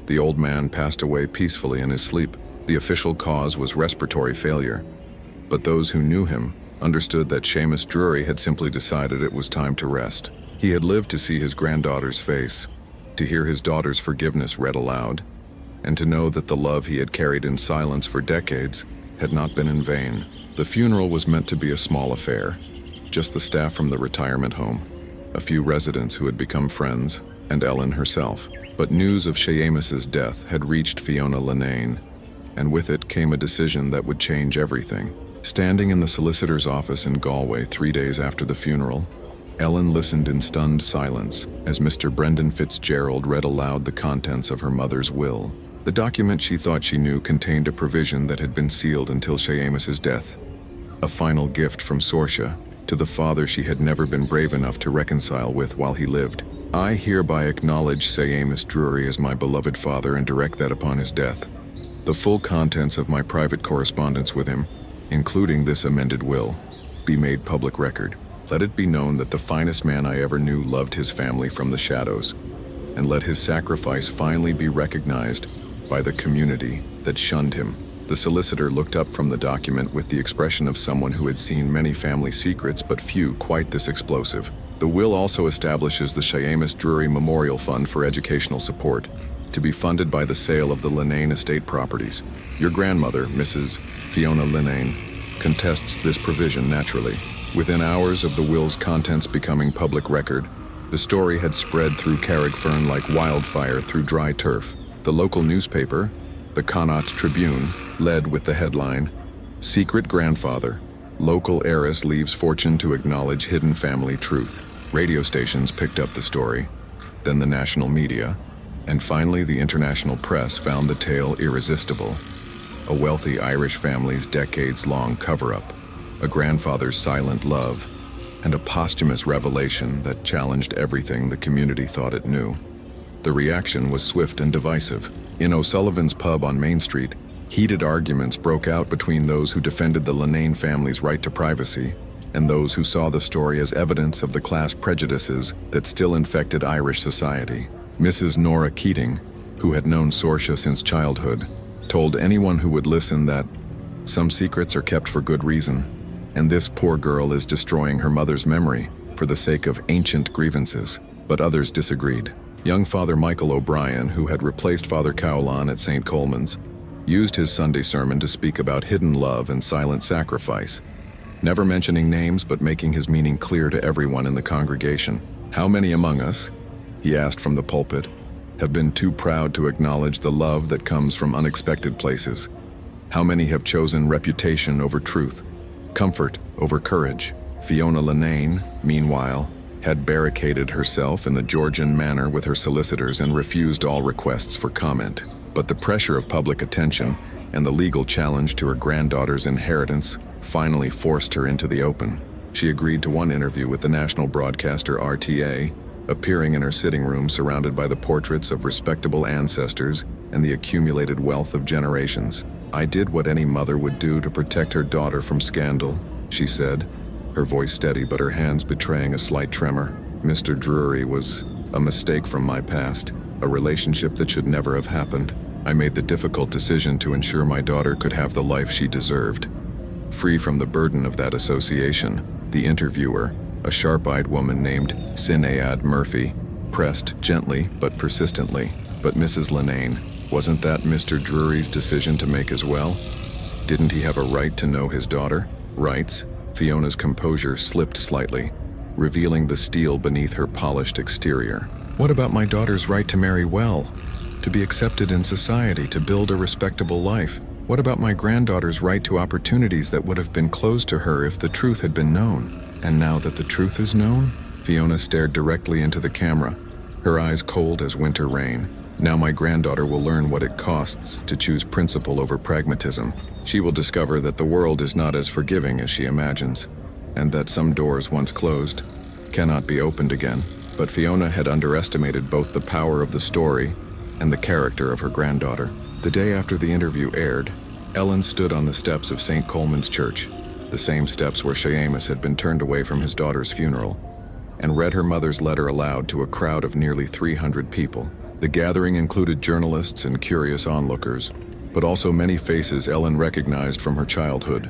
the old man passed away peacefully in his sleep. The official cause was respiratory failure, but those who knew him understood that Seamus Drury had simply decided it was time to rest. He had lived to see his granddaughter's face, to hear his daughter's forgiveness read aloud, and to know that the love he had carried in silence for decades had not been in vain. The funeral was meant to be a small affair, just the staff from the retirement home, a few residents who had become friends, and Ellen herself. But news of Seamus's death had reached Fiona Linnane, and with it came a decision that would change everything. Standing in the solicitor's office in Galway 3 days after the funeral, Ellen listened in stunned silence as Mr. Brendan Fitzgerald read aloud the contents of her mother's will. The document she thought she knew contained a provision that had been sealed until Seamus's death, a final gift from Sorcia to the father she had never been brave enough to reconcile with while he lived. "I hereby acknowledge Seamus Drury as my beloved father and direct that upon his death, the full contents of my private correspondence with him, including this amended will, be made public record. Let it be known that the finest man I ever knew loved his family from the shadows, and let his sacrifice finally be recognized by the community that shunned him." The solicitor looked up from the document with the expression of someone who had seen many family secrets but few quite this explosive. "The will also establishes the Seamus Drury Memorial Fund for educational support, to be funded by the sale of the Linnane estate properties. Your grandmother, Mrs. Fiona Linnane, contests this provision naturally." Within hours of the will's contents becoming public record, the story had spread through Carrickfern like wildfire through dry turf. The local newspaper, the Connaught Tribune, led with the headline, "Secret Grandfather, Local Heiress Leaves Fortune to Acknowledge Hidden Family Truth." Radio stations picked up the story, then the national media, and finally the international press found the tale irresistible. A wealthy Irish family's decades-long cover-up, a grandfather's silent love, and a posthumous revelation that challenged everything the community thought it knew. The reaction was swift and divisive. In O'Sullivan's pub on Main Street, heated arguments broke out between those who defended the Linnane family's right to privacy and those who saw the story as evidence of the class prejudices that still infected Irish society. Mrs. Nora Keating, who had known Sorcia since childhood, told anyone who would listen that some secrets are kept for good reason, and this poor girl is destroying her mother's memory for the sake of ancient grievances. But others disagreed. Young Father Michael O'Brien, who had replaced Father Cowlan at St. Coleman's, used his Sunday sermon to speak about hidden love and silent sacrifice, never mentioning names but making his meaning clear to everyone in the congregation. "How many among us," he asked from the pulpit, "have been too proud to acknowledge the love that comes from unexpected places? How many have chosen reputation over truth, comfort over courage?" Fiona Linnane, meanwhile, had barricaded herself in the Georgian manner with her solicitors and refused all requests for comment. But the pressure of public attention and the legal challenge to her granddaughter's inheritance finally forced her into the open. She agreed to one interview with the national broadcaster RTA, appearing in her sitting room surrounded by the portraits of respectable ancestors and the accumulated wealth of generations. "I did what any mother would do to protect her daughter from scandal," she said, her voice steady but her hands betraying a slight tremor. Mr. Drury was a mistake from my past, a relationship that should never have happened. I made the difficult decision to ensure my daughter could have the life she deserved. Free from the burden of that association, the interviewer, a sharp-eyed woman named Sinead Murphy, pressed gently but persistently. But Mrs. Linnane, wasn't that Mr. Drury's decision to make as well? Didn't he have a right to know his daughter? Rights? Fiona's composure slipped slightly, revealing the steel beneath her polished exterior. What about my daughter's right to marry well? To be accepted in society, to build a respectable life? What about my granddaughter's right to opportunities that would have been closed to her if the truth had been known? And now that the truth is known? Fiona stared directly into the camera, her eyes cold as winter rain. Now my granddaughter will learn what it costs to choose principle over pragmatism. She will discover that the world is not as forgiving as she imagines, and that some doors once closed cannot be opened again. But Fiona had underestimated both the power of the story and the character of her granddaughter. The day after the interview aired, Ellen stood on the steps of St. Coleman's Church, the same steps where Seamus had been turned away from his daughter's funeral, and read her mother's letter aloud to a crowd of nearly 300 people. The gathering included journalists and curious onlookers, but also many faces Ellen recognized from her childhood.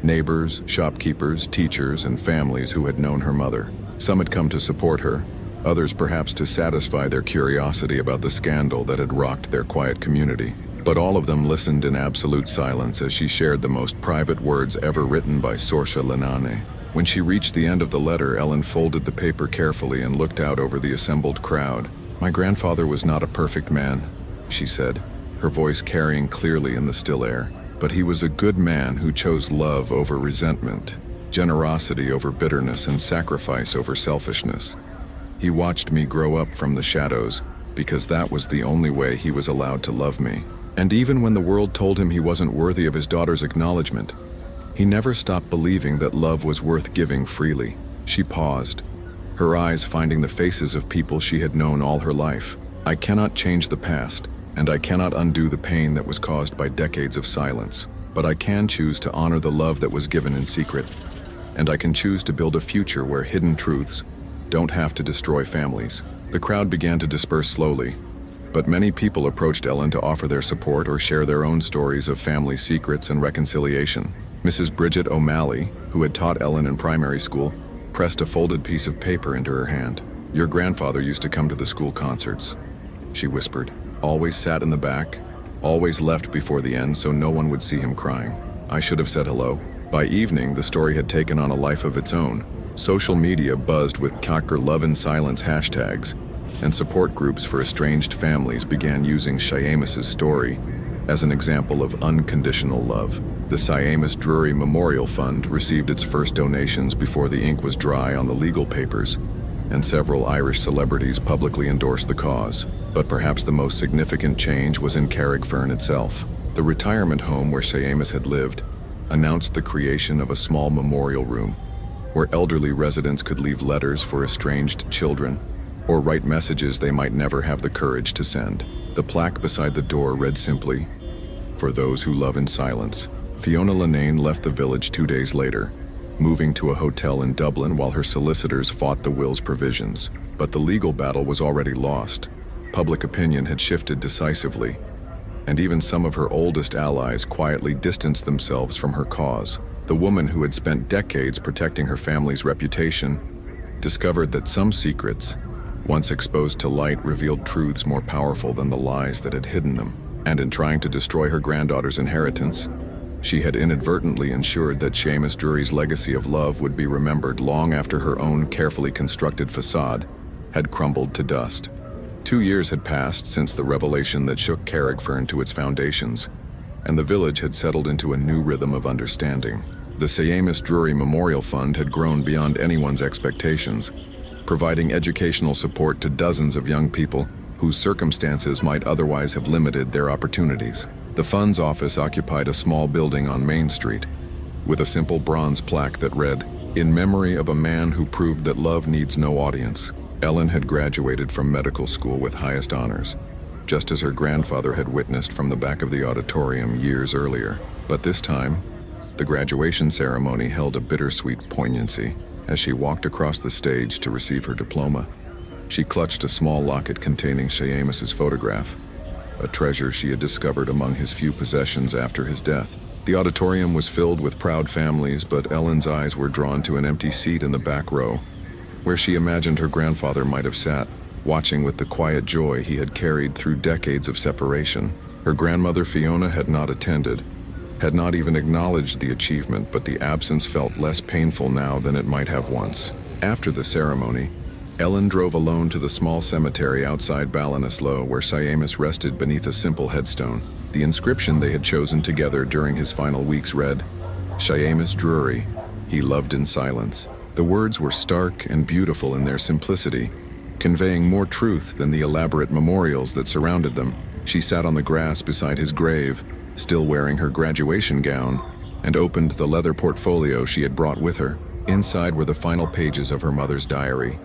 Neighbors, shopkeepers, teachers, and families who had known her mother. Some had come to support her, others perhaps to satisfy their curiosity about the scandal that had rocked their quiet community. But all of them listened in absolute silence as she shared the most private words ever written by Saoirse Linnane. When she reached the end of the letter, Ellen folded the paper carefully and looked out over the assembled crowd. "My grandfather was not a perfect man," she said, her voice carrying clearly in the still air. "But he was a good man who chose love over resentment, generosity over bitterness, and sacrifice over selfishness. He watched me grow up from the shadows because that was the only way he was allowed to love me. And even when the world told him he wasn't worthy of his daughter's acknowledgement, he never stopped believing that love was worth giving freely." She paused, her eyes finding the faces of people she had known all her life. "I cannot change the past, and I cannot undo the pain that was caused by decades of silence. But I can choose to honor the love that was given in secret, and I can choose to build a future where hidden truths don't have to destroy families." The crowd began to disperse slowly, but many people approached Ellen to offer their support or share their own stories of family secrets and reconciliation. Mrs. Bridget O'Malley, who had taught Ellen in primary school, pressed a folded piece of paper into her hand. "Your grandfather used to come to the school concerts," she whispered. "Always sat in the back, always left before the end so no one would see him crying. I should have said hello." By evening, the story had taken on a life of its own. Social media buzzed with Cocker Love in Silence hashtags, and support groups for estranged families began using Seamus's story as an example of unconditional love. The Seamus Drury Memorial Fund received its first donations before the ink was dry on the legal papers, and several Irish celebrities publicly endorsed the cause. But perhaps the most significant change was in Carrickfern itself. The retirement home where Seamus had lived announced the creation of a small memorial room, where elderly residents could leave letters for estranged children, or write messages they might never have the courage to send. The plaque beside the door read simply, "For those who love in silence." Fiona Linnane left the village 2 days later, moving to a hotel in Dublin while her solicitors fought the will's provisions. But the legal battle was already lost. Public opinion had shifted decisively, and even some of her oldest allies quietly distanced themselves from her cause. The woman who had spent decades protecting her family's reputation discovered that some secrets, once exposed to light, revealed truths more powerful than the lies that had hidden them. And in trying to destroy her granddaughter's inheritance, she had inadvertently ensured that Seamus Drury's legacy of love would be remembered long after her own carefully constructed facade had crumbled to dust. 2 years had passed since the revelation that shook Carrickfern to its foundations, and the village had settled into a new rhythm of understanding. The Seamus Drury Memorial Fund had grown beyond anyone's expectations, providing educational support to dozens of young people whose circumstances might otherwise have limited their opportunities. The fund's office occupied a small building on Main Street, with a simple bronze plaque that read, "In memory of a man who proved that love needs no audience." Ellen had graduated from medical school with highest honors, just as her grandfather had witnessed from the back of the auditorium years earlier. But this time, the graduation ceremony held a bittersweet poignancy. As she walked across the stage to receive her diploma, she clutched a small locket containing Seamus's photograph, a treasure she had discovered among his few possessions after his death. The auditorium was filled with proud families, but Ellen's eyes were drawn to an empty seat in the back row, where she imagined her grandfather might have sat, watching with the quiet joy he had carried through decades of separation. Her grandmother Fiona had not attended, had not even acknowledged the achievement, but the absence felt less painful now than it might have once. After the ceremony, Ellen drove alone to the small cemetery outside Ballinasloe, where Seamus rested beneath a simple headstone. The inscription they had chosen together during his final weeks read, "Seamus Drury, he loved in silence." The words were stark and beautiful in their simplicity, conveying more truth than the elaborate memorials that surrounded them. She sat on the grass beside his grave, still wearing her graduation gown, and opened the leather portfolio she had brought with her. Inside were the final pages of her mother's diary,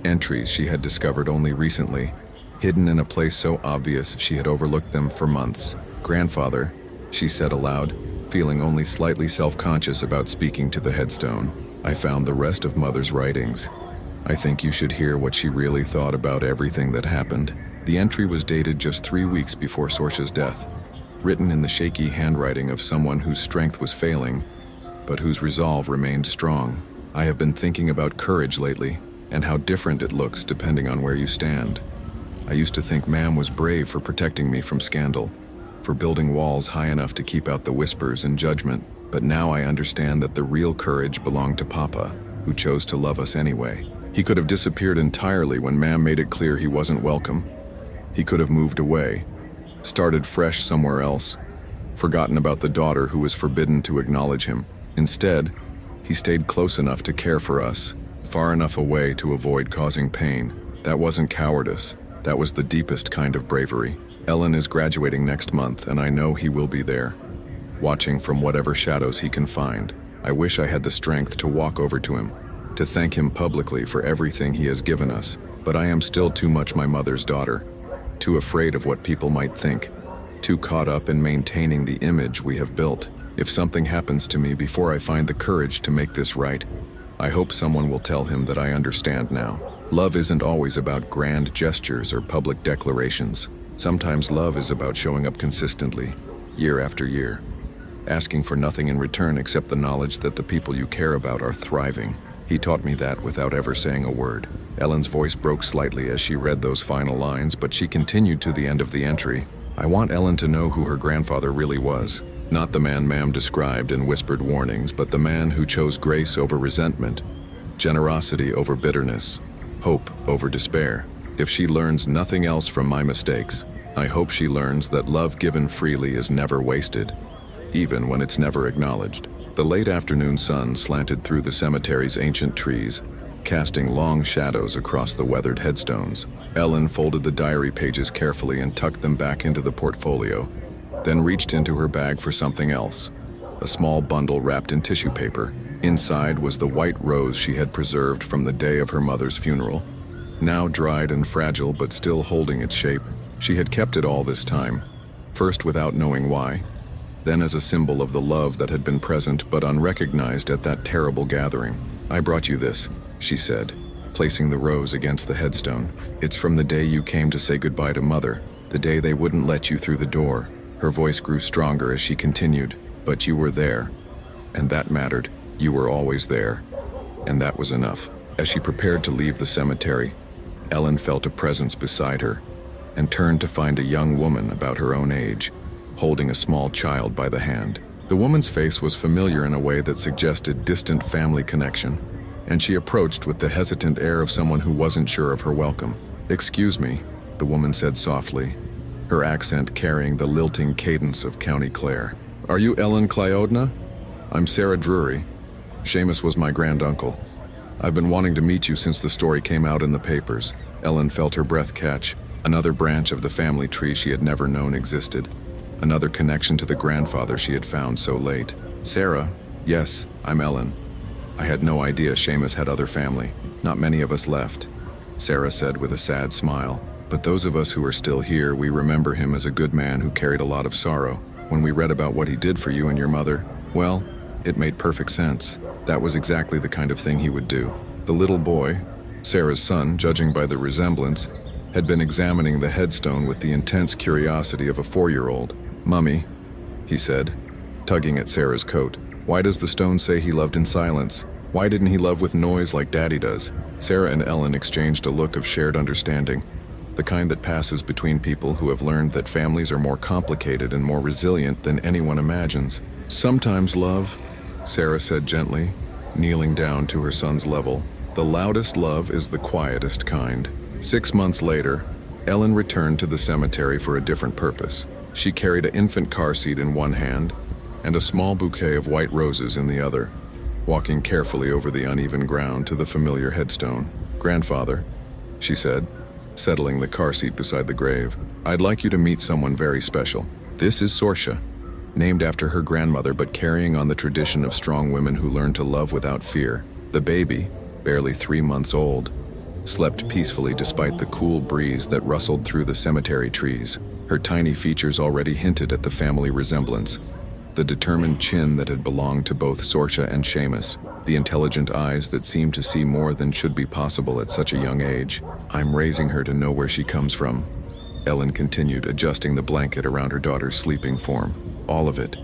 entries she had discovered only recently, hidden in a place so obvious she had overlooked them for months. "Grandfather," she said aloud, feeling only slightly self-conscious about speaking to the headstone, "I found the rest of Mother's writings. I think you should hear what she really thought about everything that happened." The entry was dated just 3 weeks before Sorcia's death, written in the shaky handwriting of someone whose strength was failing, but whose resolve remained strong. "I have been thinking about courage lately, and how different it looks depending on where you stand. I used to think Mam was brave for protecting me from scandal, for building walls high enough to keep out the whispers and judgment, but now I understand that the real courage belonged to Papa, who chose to love us anyway. He could have disappeared entirely when Mam made it clear he wasn't welcome. He could have moved away, started fresh somewhere else, forgotten about the daughter who was forbidden to acknowledge him. Instead, he stayed close enough to care for us, far enough away to avoid causing pain. That wasn't cowardice. That was the deepest kind of bravery. Ellen is graduating next month, and I know he will be there, watching from whatever shadows he can find. I wish I had the strength to walk over to him, to thank him publicly for everything he has given us, but I am still too much my mother's daughter, too afraid of what people might think, too caught up in maintaining the image we have built. If something happens to me before I find the courage to make this right, I hope someone will tell him that I understand now. Love isn't always about grand gestures or public declarations. Sometimes love is about showing up consistently, year after year, asking for nothing in return except the knowledge that the people you care about are thriving. He taught me that without ever saying a word. Ellen's voice broke slightly as she read those final lines, but she continued to the end of the entry. I want Ellen to know who her grandfather really was. Not the man Mam described in whispered warnings, but the man who chose grace over resentment, generosity over bitterness, hope over despair. If she learns nothing else from my mistakes, I hope she learns that love given freely is never wasted, even when it's never acknowledged. The late afternoon sun slanted through the cemetery's ancient trees, casting long shadows across the weathered headstones. Ellen folded the diary pages carefully and tucked them back into the portfolio, then reached into her bag for something else, a small bundle wrapped in tissue paper. Inside was the white rose she had preserved from the day of her mother's funeral, now dried and fragile but still holding its shape. She had kept it all this time, first without knowing why, then as a symbol of the love that had been present but unrecognized at that terrible gathering. I brought you this, she said, placing the rose against the headstone. It's from the day you came to say goodbye to Mother, the day they wouldn't let you through the door. Her voice grew stronger as she continued, but you were there, and that mattered. You were always there, and that was enough. As she prepared to leave the cemetery, Ellen felt a presence beside her and turned to find a young woman about her own age, holding a small child by the hand. The woman's face was familiar in a way that suggested distant family connection, and she approached with the hesitant air of someone who wasn't sure of her welcome. "Excuse me," the woman said softly, her accent carrying the lilting cadence of County Clare. "Are you Ellen Cleodna? I'm Sarah Drury. Seamus was my granduncle. I've been wanting to meet you since the story came out in the papers." Ellen felt her breath catch. Another branch of the family tree she had never known existed. Another connection to the grandfather she had found so late. "Sarah, yes, I'm Ellen. I had no idea Seamus had other family. Not many of us left," Sarah said with a sad smile. "But those of us who are still here, we remember him as a good man who carried a lot of sorrow. When we read about what he did for you and your mother, well, it made perfect sense. That was exactly the kind of thing he would do. The little boy, Sarah's son, judging by the resemblance, had been examining the headstone with the intense curiosity of a 4-year-old. "Mummy," he said, tugging at Sarah's coat, "why does the stone say he loved in silence? Why didn't he love with noise like Daddy does?" Sarah and Ellen exchanged a look of shared understanding, the kind that passes between people who have learned that families are more complicated and more resilient than anyone imagines. "Sometimes, love," Sarah said gently, kneeling down to her son's level, "the loudest love is the quietest kind." 6 months later, Ellen returned to the cemetery for a different purpose. She carried an infant car seat in one hand and a small bouquet of white roses in the other, walking carefully over the uneven ground to the familiar headstone. "Grandfather," she said, settling the car seat beside the grave, "I'd like you to meet someone very special. This is Sorcia, named after her grandmother but carrying on the tradition of strong women who learn to love without fear." The baby, barely 3 months old, slept peacefully despite the cool breeze that rustled through the cemetery trees. Her tiny features already hinted at the family resemblance. The determined chin that had belonged to both Sorcia and Seamus, the intelligent eyes that seemed to see more than should be possible at such a young age. "I'm raising her to know where she comes from," Ellen continued, adjusting the blanket around her daughter's sleeping form. "All of it.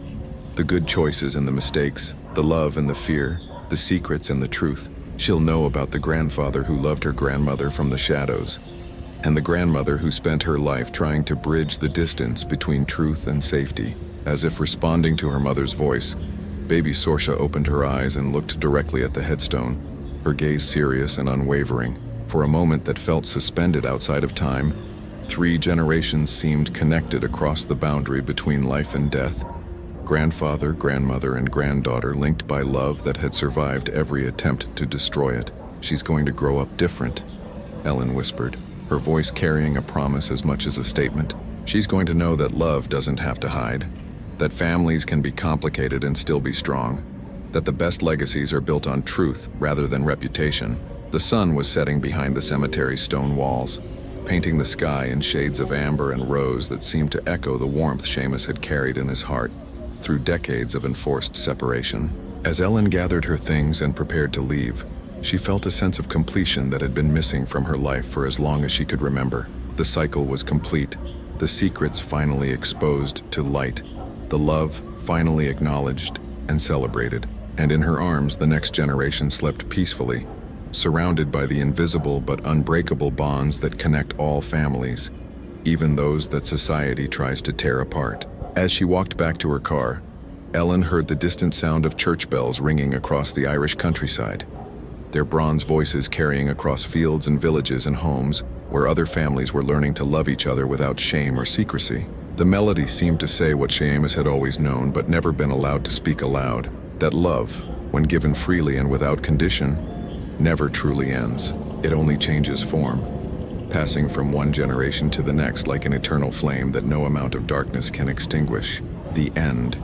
The good choices and the mistakes, the love and the fear, the secrets and the truth. She'll know about the grandfather who loved her grandmother from the shadows, and the grandmother who spent her life trying to bridge the distance between truth and safety." As if responding to her mother's voice, baby Sorcia opened her eyes and looked directly at the headstone, her gaze serious and unwavering. For a moment that felt suspended outside of time, 3 generations seemed connected across the boundary between life and death. Grandfather, grandmother, and granddaughter linked by love that had survived every attempt to destroy it. "She's going to grow up different," Ellen whispered, her voice carrying a promise as much as a statement. "She's going to know that love doesn't have to hide, that families can be complicated and still be strong, that the best legacies are built on truth rather than reputation." The sun was setting behind the cemetery's stone walls, painting the sky in shades of amber and rose that seemed to echo the warmth Seamus had carried in his heart through decades of enforced separation. As Ellen gathered her things and prepared to leave, she felt a sense of completion that had been missing from her life for as long as she could remember. The cycle was complete, the secrets finally exposed to light, the love finally acknowledged and celebrated, and in her arms the next generation slept peacefully, surrounded by the invisible but unbreakable bonds that connect all families, even those that society tries to tear apart. As she walked back to her car, Ellen heard the distant sound of church bells ringing across the Irish countryside, their bronze voices carrying across fields and villages and homes where other families were learning to love each other without shame or secrecy. The melody seemed to say what Seamus had always known but never been allowed to speak aloud, that love, when given freely and without condition, never truly ends. It only changes form, passing from one generation to the next like an eternal flame that no amount of darkness can extinguish. The end.